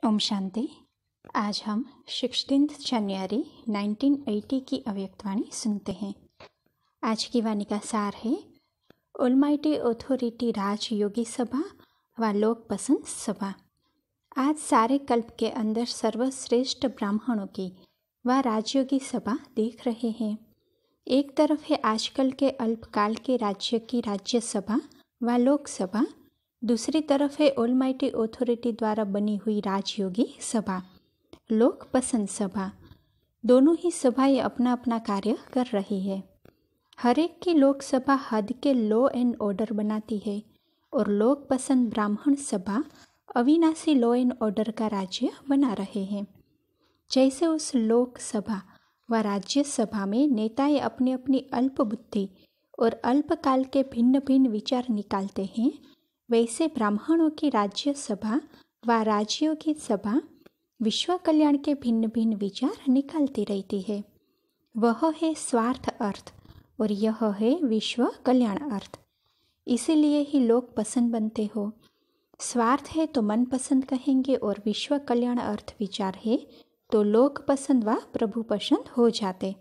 ओम शांति। आज हम 16 जनवरी 1980 की अव्यक्तवाणी सुनते हैं। आज की वाणी का सार है ऑलमाइटी ऑथोरिटी राजयोगी सभा व लोक पसंद सभा। आज सारे कल्प के अंदर सर्वश्रेष्ठ ब्राह्मणों की व राजयोगी सभा देख रहे हैं। एक तरफ है आजकल के अल्पकाल के राज्य की राज्य सभा व लोक सभा, दूसरी तरफ है ऑलमाइटी ऑथोरिटी द्वारा बनी हुई राजयोगी सभा, लोक पसंद सभा। दोनों ही सभाएं अपना अपना कार्य कर रही है। हर एक की लोक सभा हद के लॉ एंड ऑर्डर बनाती है और लोक पसंद ब्राह्मण सभा अविनाशी लॉ एंड ऑर्डर का राज्य बना रहे हैं। जैसे उस लोक सभा व राज्य सभा में नेताएं अपनी अपनी अल्प बुद्धि और अल्पकाल के भिन्न भिन्न विचार निकालते हैं, वैसे ब्राह्मणों की राज्य सभा व राज्यों की सभा विश्व कल्याण के भिन्न भिन्न विचार निकालती रहती है। वह है स्वार्थ अर्थ और यह है विश्व कल्याण अर्थ। इसीलिए ही लोग पसंद बनते हो। स्वार्थ है तो मन पसंद कहेंगे और विश्व कल्याण अर्थ विचार है तो लोक पसंद व प्रभु पसंद हो जाते।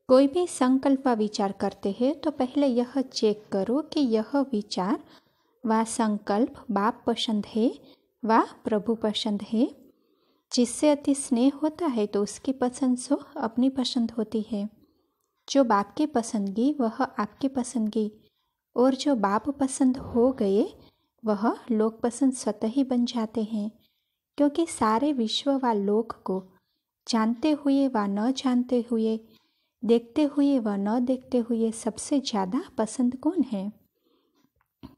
कोई भी संकल्प व विचार करते हैं तो पहले यह चेक करो कि यह विचार व संकल्प बाप पसंद है व प्रभु पसंद है। जिससे अति स्नेह होता है तो उसकी पसंद सो अपनी पसंद होती है। जो बाप की पसंदगी वह आपकी पसंदगी, और जो बाप पसंद हो गए वह लोक पसंद स्वतः ही बन जाते हैं। क्योंकि सारे विश्व व लोक को जानते हुए व न जानते हुए, देखते हुए व न देखते हुए सबसे ज़्यादा पसंद कौन है?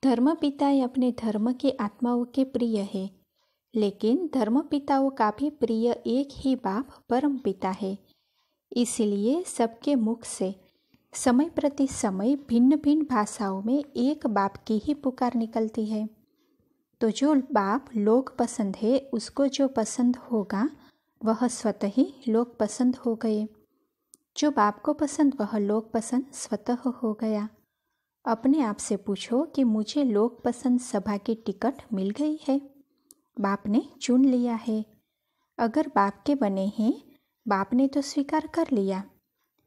धर्म पिताएं अपने धर्म की आत्माओं के प्रिय है, लेकिन धर्म पिताओं का भी प्रिय एक ही बाप परम पिता है। इसलिए सबके मुख से समय प्रति समय भिन्न भिन्न भाषाओं में एक बाप की ही पुकार निकलती है। तो जो बाप लोक पसंद है उसको जो पसंद होगा वह स्वतः ही लोक पसंद हो गए। जो बाप को पसंद वह लोक पसंद स्वतः हो गया। अपने आप से पूछो कि मुझे लोक पसंद सभा की टिकट मिल गई है, बाप ने चुन लिया है। अगर बाप के बने हैं, बाप ने तो स्वीकार कर लिया,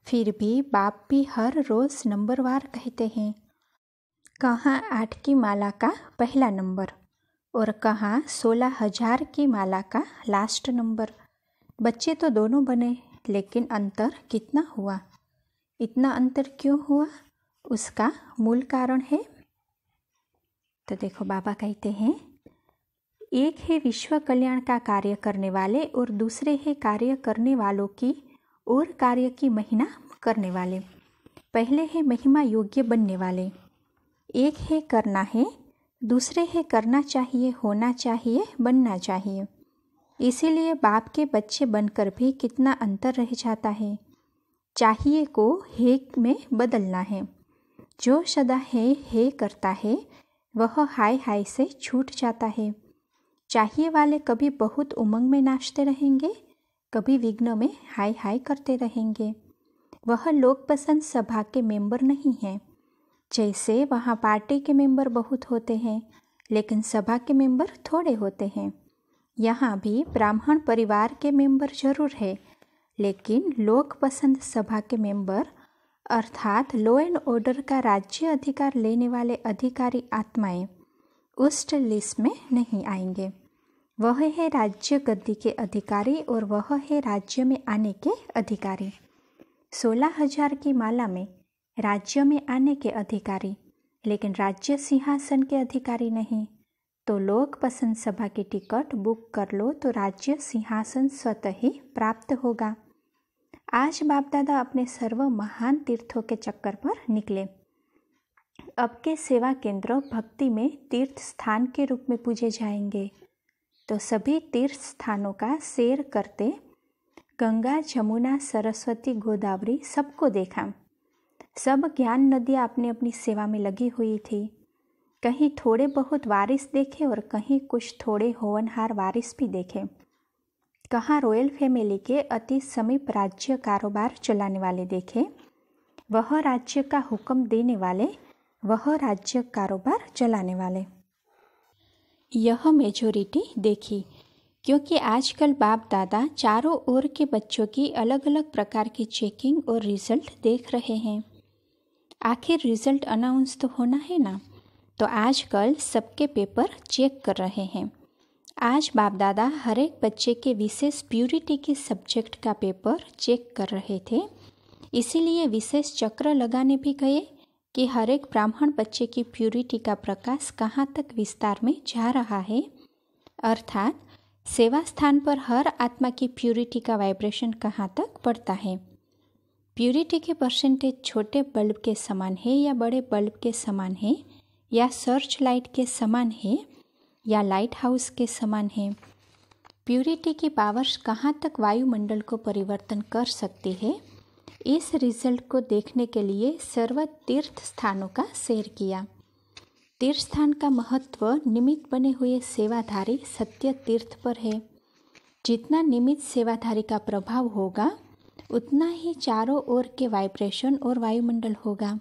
फिर भी बाप भी हर रोज़ नंबरवार कहते हैं। कहाँ 8 की माला का पहला नंबर और कहाँ 16,000 की माला का लास्ट नंबर। बच्चे तो दोनों बने, लेकिन अंतर कितना हुआ? इतना अंतर क्यों हुआ? उसका मूल कारण है। तो देखो बाबा कहते हैं, एक है विश्व कल्याण का कार्य करने वाले और दूसरे है कार्य करने वालों की और कार्य की महिमा करने वाले। पहले है महिमा योग्य बनने वाले। एक है करना है, दूसरे है करना चाहिए, होना चाहिए, बनना चाहिए। इसीलिए बाप के बच्चे बनकर भी कितना अंतर रह जाता है। चाहिए को है में बदलना है। जो सदा है करता है वह हाय हाय से छूट जाता है। चाहिए वाले कभी बहुत उमंग में नाचते रहेंगे, कभी विघ्न में हाय हाय करते रहेंगे। वह लोक पसंद सभा के मेंबर नहीं हैं। जैसे वहाँ पार्टी के मेंबर बहुत होते हैं, लेकिन सभा के मेंबर थोड़े होते हैं। यहाँ भी ब्राह्मण परिवार के मेंबर जरूर है, लेकिन लोक पसंद सभा के मेंबर अर्थात लॉ एंड ऑर्डर का राज्य अधिकार लेने वाले अधिकारी आत्माएं उस लिस्ट में नहीं आएंगे। वह है राज्य गद्दी के अधिकारी और वह है राज्य में आने के अधिकारी। 16,000 की माला में राज्य में आने के अधिकारी, लेकिन राज्य सिंहासन के अधिकारी नहीं। तो लोक पसंद सभा की टिकट बुक कर लो तो राज्य सिंहासन स्वतः ही प्राप्त होगा। आज बाप दादा अपने सर्व महान तीर्थों के चक्कर पर निकले। अब के सेवा केंद्र भक्ति में तीर्थ स्थान के रूप में पूजे जाएंगे। तो सभी तीर्थ स्थानों का सैर करते गंगा, जमुना, सरस्वती, गोदावरी सबको देखा। सब ज्ञान नदियाँ अपनी अपनी सेवा में लगी हुई थी। कहीं थोड़े बहुत वारिस देखे और कहीं कुछ थोड़े होनहार वारिस भी देखे। कहाँ रॉयल फैमिली के अति समीप राज्य कारोबार चलाने वाले देखे। वह राज्य का हुक्म देने वाले, वह राज्य कारोबार चलाने वाले। यह मेजोरिटी देखी क्योंकि आजकल बाप दादा चारों ओर के बच्चों की अलग अलग प्रकार की चेकिंग और रिजल्ट देख रहे हैं। आखिर रिजल्ट अनाउंस तो होना है ना, तो आजकल सबके पेपर चेक कर रहे हैं। आज बाप दादा हर एक बच्चे के विशेष प्यूरिटी के सब्जेक्ट का पेपर चेक कर रहे थे। इसीलिए विशेष चक्र लगाने भी गए कि हर एक ब्राह्मण बच्चे की प्यूरिटी का प्रकाश कहाँ तक विस्तार में जा रहा है, अर्थात सेवा स्थान पर हर आत्मा की प्यूरिटी का वाइब्रेशन कहाँ तक बढ़ता है। प्यूरिटी के परसेंटेज छोटे बल्ब के समान है या बड़े बल्ब के समान है, या सर्च लाइट के समान है, या लाइट हाउस के समान है। प्यूरिटी की पावर्स कहाँ तक वायुमंडल को परिवर्तन कर सकती है, इस रिजल्ट को देखने के लिए सर्व तीर्थ स्थानों का सैर किया। तीर्थ स्थान का महत्व निमित्त बने हुए सेवाधारी सत्य तीर्थ पर है। जितना निमित्त सेवाधारी का प्रभाव होगा, उतना ही चारों ओर के वाइब्रेशन और वायुमंडल होगा।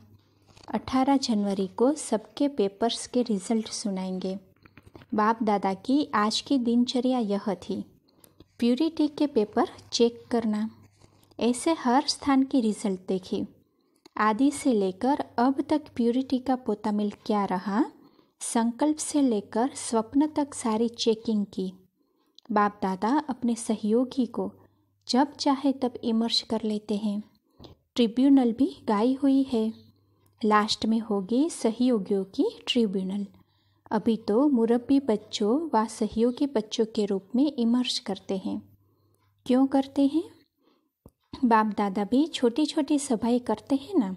18 जनवरी को सबके पेपर्स के रिजल्ट सुनाएंगे। बाप दादा की आज की दिनचर्या यह थी, प्यूरिटी के पेपर चेक करना। ऐसे हर स्थान की रिजल्ट देखी। आदि से लेकर अब तक प्यूरिटी का पोता मिल क्या रहा, संकल्प से लेकर स्वप्न तक सारी चेकिंग की। बाप दादा अपने सहयोगी को जब चाहे तब इमर्ज कर लेते हैं। ट्रिब्यूनल भी गाई हुई है। लास्ट में होगी सहयोगियों की ट्रिब्यूनल। अभी तो मुरब्बी बच्चों व सहयोगी बच्चों के रूप में इमर्ज करते हैं। क्यों करते हैं? बाप दादा भी छोटी छोटी सभाएं करते हैं ना।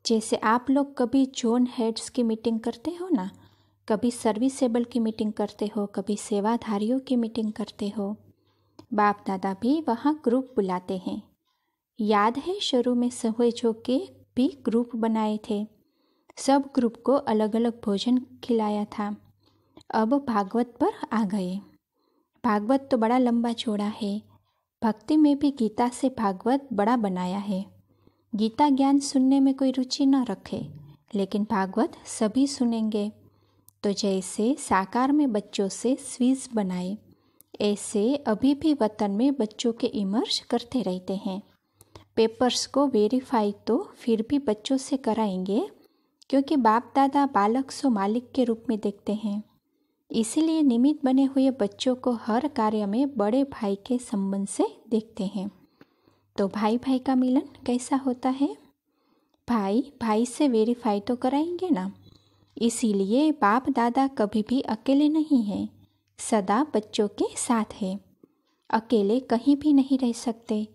जैसे आप लोग कभी जोन हेड्स की मीटिंग करते हो ना, कभी सर्विसेबल की मीटिंग करते हो, कभी सेवाधारियों की मीटिंग करते हो। बाप दादा भी वहाँ ग्रुप बुलाते हैं। याद है शुरू में सहयोगियों के भी ग्रुप बनाए थे। सब ग्रुप को अलग अलग भोजन खिलाया था। अब भागवत पर आ गए। भागवत तो बड़ा लंबा चौड़ा है। भक्ति में भी गीता से भागवत बड़ा बनाया है। गीता ज्ञान सुनने में कोई रुचि न रखे, लेकिन भागवत सभी सुनेंगे। तो जैसे साकार में बच्चों से स्वीज बनाए, ऐसे अभी भी वतन में बच्चों के इमर्ज करते रहते हैं। पेपर्स को वेरीफाई तो फिर भी बच्चों से कराएंगे, क्योंकि बाप दादा बालक सो मालिक के रूप में देखते हैं। इसीलिए निमित्त बने हुए बच्चों को हर कार्य में बड़े भाई के संबंध से देखते हैं। तो भाई भाई का मिलन कैसा होता है? भाई भाई से वेरीफाई तो कराएंगे ना। इसीलिए बाप दादा कभी भी अकेले नहीं हैं, सदा बच्चों के साथ है। अकेले कहीं भी नहीं रह सकते।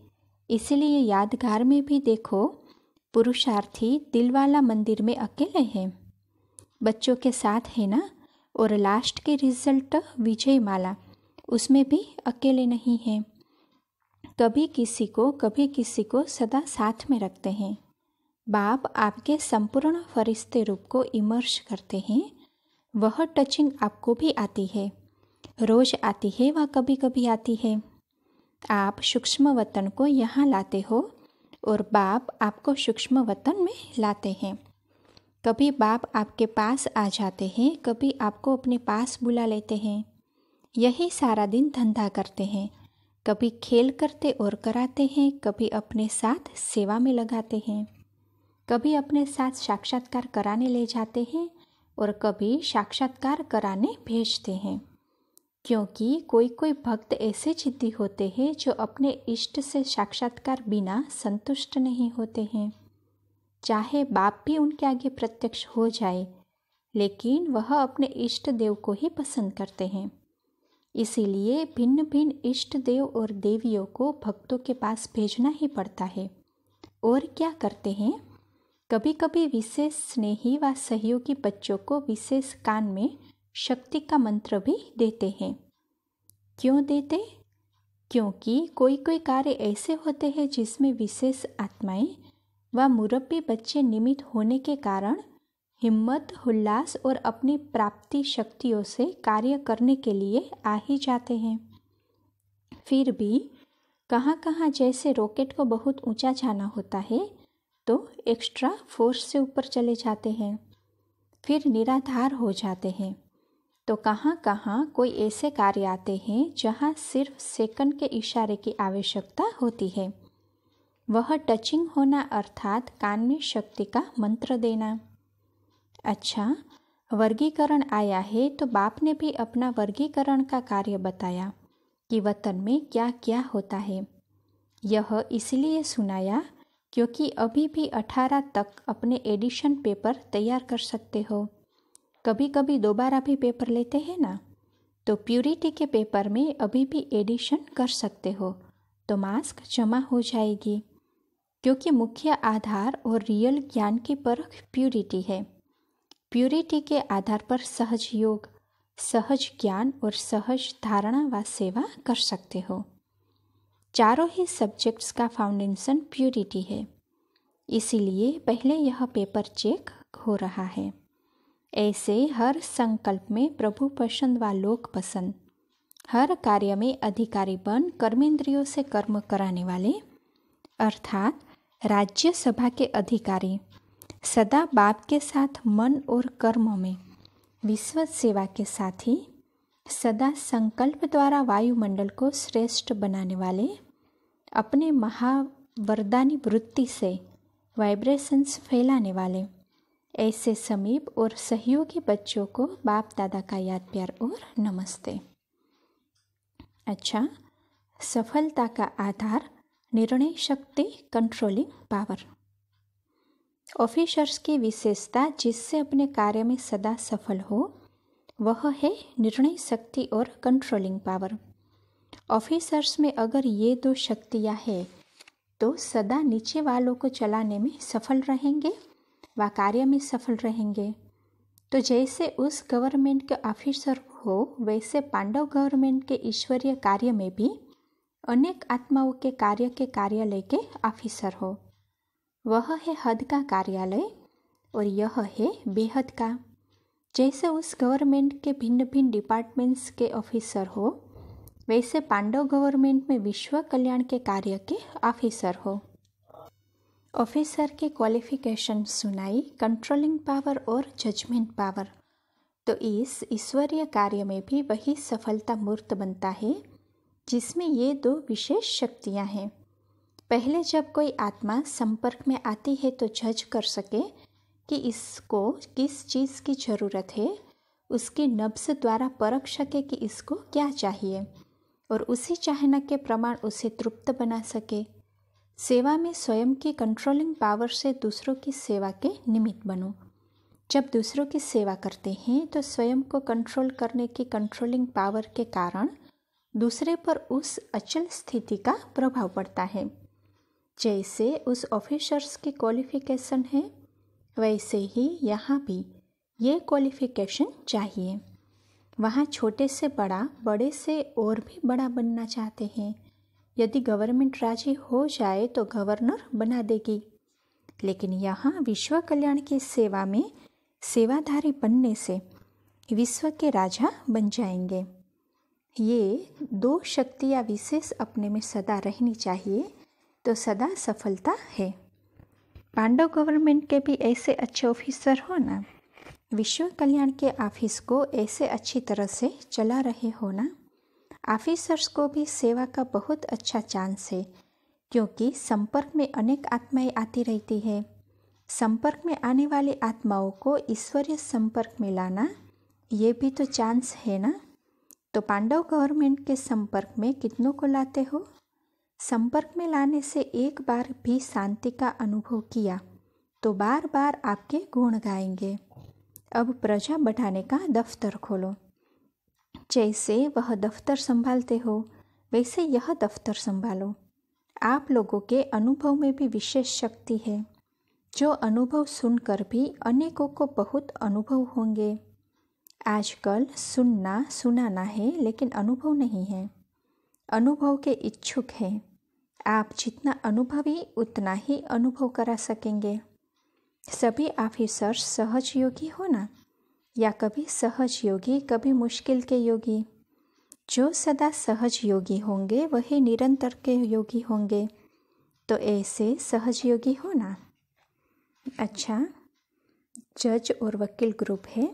इसीलिए यादगार में भी देखो, पुरुषार्थी दिलवाला मंदिर में अकेले हैं, बच्चों के साथ है ना। और लास्ट के रिजल्ट विजय माला, उसमें भी अकेले नहीं हैं। कभी किसी को सदा साथ में रखते हैं। बाप आपके संपूर्ण फरिश्ते रूप को इमर्ज करते हैं। वह टचिंग आपको भी आती है, रोज आती है व कभी कभी आती है। आप सूक्ष्म वतन को यहाँ लाते हो और बाप आपको सूक्ष्म वतन में लाते हैं। कभी बाप आपके पास आ जाते हैं, कभी आपको अपने पास बुला लेते हैं। यही सारा दिन धंधा करते हैं। कभी खेल करते और कराते हैं, कभी अपने साथ सेवा में लगाते हैं, कभी अपने साथ साक्षात्कार कराने ले जाते हैं और कभी साक्षात्कार कराने भेजते हैं। क्योंकि कोई कोई भक्त ऐसे जिद्दी होते हैं जो अपने इष्ट से साक्षात्कार बिना संतुष्ट नहीं होते हैं। चाहे बाप भी उनके आगे प्रत्यक्ष हो जाए, लेकिन वह अपने इष्ट देव को ही पसंद करते हैं। इसीलिए भिन्न भिन्न इष्ट देव और देवियों को भक्तों के पास भेजना ही पड़ता है। और क्या करते हैं, कभी कभी विशेष स्नेही व सहयोगी बच्चों को विशेष कान में शक्ति का मंत्र भी देते हैं। क्यों देते? क्योंकि कोई कोई कार्य ऐसे होते हैं जिसमें विशेष आत्माएं व मुरब्बी बच्चे निमित्त होने के कारण हिम्मत, उल्लास और अपनी प्राप्ति शक्तियों से कार्य करने के लिए आ ही जाते हैं। फिर भी कहाँ कहाँ जैसे रॉकेट को बहुत ऊंचा जाना होता है, तो एक्स्ट्रा फोर्स से ऊपर चले जाते हैं, फिर निराधार हो जाते हैं। तो कहाँ कहाँ कोई ऐसे कार्य आते हैं जहाँ सिर्फ सेकंड के इशारे की आवश्यकता होती है। वह टचिंग होना अर्थात कान में शक्ति का मंत्र देना। अच्छा, वर्गीकरण आया है तो बाप ने भी अपना वर्गीकरण का कार्य बताया कि वतन में क्या क्या होता है। यह इसलिए सुनाया क्योंकि अभी भी 18 तक अपने एडिशन पेपर तैयार कर सकते हो। कभी कभी दोबारा भी पेपर लेते हैं ना, तो प्यूरिटी के पेपर में अभी भी एडिशन कर सकते हो तो मास्क जमा हो जाएगी, क्योंकि मुख्य आधार और रियल ज्ञान की परख प्यूरिटी है। प्यूरिटी के आधार पर सहज योग, सहज ज्ञान और सहज धारणा व सेवा कर सकते हो। चारों ही सब्जेक्ट्स का फाउंडेशन प्यूरिटी है, इसीलिए पहले यह पेपर चेक हो रहा है। ऐसे हर संकल्प में प्रभु पसंद व लोक पसंद, हर कार्य में अधिकारी बन कर्मेंद्रियों से कर्म कराने वाले अर्थात राज्य सभा के अधिकारी, सदा बाप के साथ मन और कर्मों में विश्व सेवा के साथ ही सदा संकल्प द्वारा वायुमंडल को श्रेष्ठ बनाने वाले, अपने महावरदानी वृत्ति से वाइब्रेशंस फैलाने वाले, ऐसे समीप और सहयोगी बच्चों को बाप दादा का याद प्यार और नमस्ते। अच्छा, सफलता का आधार निर्णय शक्ति, कंट्रोलिंग पावर। ऑफिसर्स की विशेषता जिससे अपने कार्य में सदा सफल हो वह है निर्णय शक्ति और कंट्रोलिंग पावर। ऑफिसर्स में अगर ये दो शक्तियाँ हैं तो सदा नीचे वालों को चलाने में सफल रहेंगे व कार्य में सफल रहेंगे। तो जैसे उस गवर्नमेंट के ऑफिसर हो वैसे पांडव गवर्नमेंट के ईश्वरीय कार्य में भी अनेक आत्माओं के कार्यालय के ऑफिसर हो। वह है हद का कार्यालय और यह है बेहद का। जैसे उस गवर्नमेंट के भिन्न भिन्न डिपार्टमेंट्स के ऑफिसर हो वैसे पांडव गवर्नमेंट में विश्व कल्याण के कार्य के ऑफिसर हो। ऑफिसर के क्वालिफिकेशन सुनाई, कंट्रोलिंग पावर और जजमेंट पावर। तो इस ईश्वरीय कार्य में भी वही सफलता मूर्त बनता है जिसमें ये दो विशेष शक्तियाँ हैं। पहले जब कोई आत्मा संपर्क में आती है तो जज कर सके कि इसको किस चीज़ की ज़रूरत है, उसकी नब्ज़ द्वारा परख सके कि इसको क्या चाहिए और उसी चाहना के प्रमाण उसे तृप्त बना सके। सेवा में स्वयं की कंट्रोलिंग पावर से दूसरों की सेवा के निमित्त बनो। जब दूसरों की सेवा करते हैं तो स्वयं को कंट्रोल करने की कंट्रोलिंग पावर के कारण दूसरे पर उस अचल स्थिति का प्रभाव पड़ता है। जैसे उस ऑफिसर्स की क्वालिफिकेशन है वैसे ही यहाँ भी ये क्वालिफिकेशन चाहिए। वहाँ छोटे से बड़ा, बड़े से और भी बड़ा बनना चाहते हैं। यदि गवर्नमेंट राजी हो जाए तो गवर्नर बना देगी, लेकिन यहाँ विश्व कल्याण की सेवा में सेवाधारी बनने से विश्व के राजा बन जाएंगे। ये दो शक्तियाँ विशेष अपने में सदा रहनी चाहिए तो सदा सफलता है। पांडव गवर्नमेंट के भी ऐसे अच्छे ऑफिसर हो ना, विश्व कल्याण के ऑफिस को ऐसे अच्छी तरह से चला रहे हो ना। ऑफिसर्स को भी सेवा का बहुत अच्छा चांस है क्योंकि संपर्क में अनेक आत्माएं आती रहती है। संपर्क में आने वाली आत्माओं को ईश्वरीय संपर्क में लाना ये भी तो चांस है ना। तो पांडव गवर्नमेंट के संपर्क में कितनों को लाते हो? संपर्क में लाने से एक बार भी शांति का अनुभव किया तो बार बार आपके गुण गाएंगे। अब प्रजा बढ़ाने का दफ्तर खोलो। जैसे वह दफ्तर संभालते हो वैसे यह दफ्तर संभालो। आप लोगों के अनुभव में भी विशेष शक्ति है, जो अनुभव सुनकर भी अनेकों को बहुत अनुभव होंगे। आजकल सुनना सुनाना है लेकिन अनुभव नहीं है। अनुभव के इच्छुक हैं। आप जितना अनुभवी उतना ही अनुभव करा सकेंगे। सभी ऑफिसर्स सहज योगी हो ना, या कभी सहज योगी कभी मुश्किल के योगी। जो सदा सहज योगी होंगे वही निरंतर के योगी होंगे। तो ऐसे सहज योगी हो ना। अच्छा, जज और वकील ग्रुप है।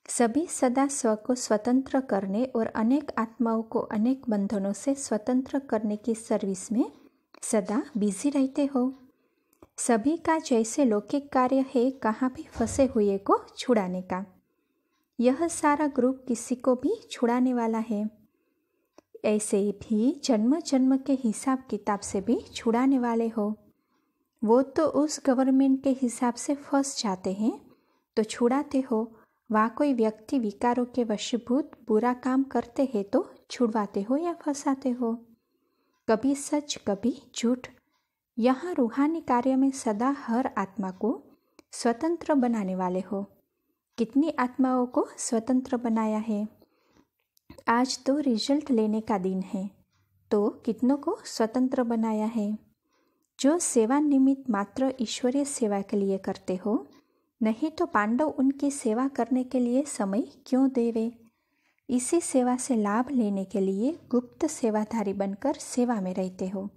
सभी सदा स्व को स्वतंत्र करने और अनेक आत्माओं को अनेक बंधनों से स्वतंत्र करने की सर्विस में सदा बिजी रहते हो। सभी का जैसे लौकिक कार्य है कहाँ भी फंसे हुए को छुड़ाने का। यह सारा ग्रुप किसी को भी छुड़ाने वाला है। ऐसे भी जन्म जन्म के हिसाब किताब से भी छुड़ाने वाले हो। वो तो उस गवर्नमेंट के हिसाब से फंस जाते हैं तो छुड़ाते हो। वहाँ कोई व्यक्ति विकारों के वशीभूत बुरा काम करते हैं तो छुड़वाते हो या फंसाते हो। कभी सच कभी झूठ। यहाँ रूहानी कार्य में सदा हर आत्मा को स्वतंत्र बनाने वाले हो। कितनी आत्माओं को स्वतंत्र बनाया है। आज तो रिजल्ट लेने का दिन है तो कितनों को स्वतंत्र बनाया है। जो सेवा निमित्त मात्र ईश्वरीय सेवा के लिए करते हो, नहीं तो पांडव उनकी सेवा करने के लिए समय क्यों देवे। इसी सेवा से लाभ लेने के लिए गुप्त सेवाधारी बनकर सेवा में रहते हो।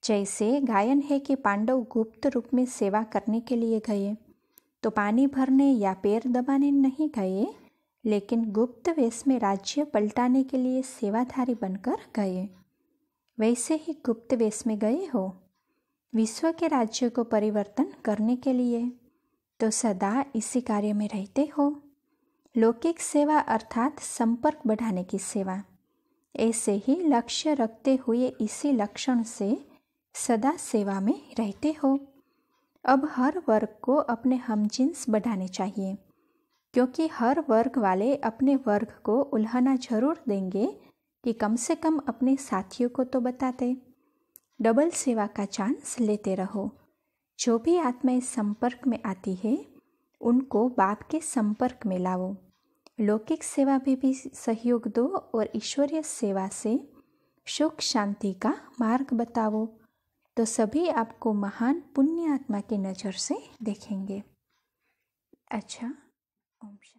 जैसे गायन है कि पांडव गुप्त रूप में सेवा करने के लिए गए तो पानी भरने या पैर दबाने नहीं गए, लेकिन गुप्त वेश में राज्य पलटाने के लिए सेवाधारी बनकर गए। वैसे ही गुप्त वेश में गए हो विश्व के राज्य को परिवर्तन करने के लिए, तो सदा इसी कार्य में रहते हो। लौकिक सेवा अर्थात संपर्क बढ़ाने की सेवा। ऐसे ही लक्ष्य रखते हुए इसी लक्षण से सदा सेवा में रहते हो। अब हर वर्ग को अपने हमजिन्स बढ़ाने चाहिए, क्योंकि हर वर्ग वाले अपने वर्ग को उल्हाना जरूर देंगे कि कम से कम अपने साथियों को तो बताते। डबल सेवा का चांस लेते रहो। जो भी आत्माएं संपर्क में आती है उनको बाप के संपर्क में लाओ। लौकिक सेवा में भी सहयोग दो और ईश्वरीय सेवा से सुख शांति का मार्ग बताओ, तो सभी आपको महान पुण्य आत्मा की नज़र से देखेंगे। अच्छा, ओम शांति।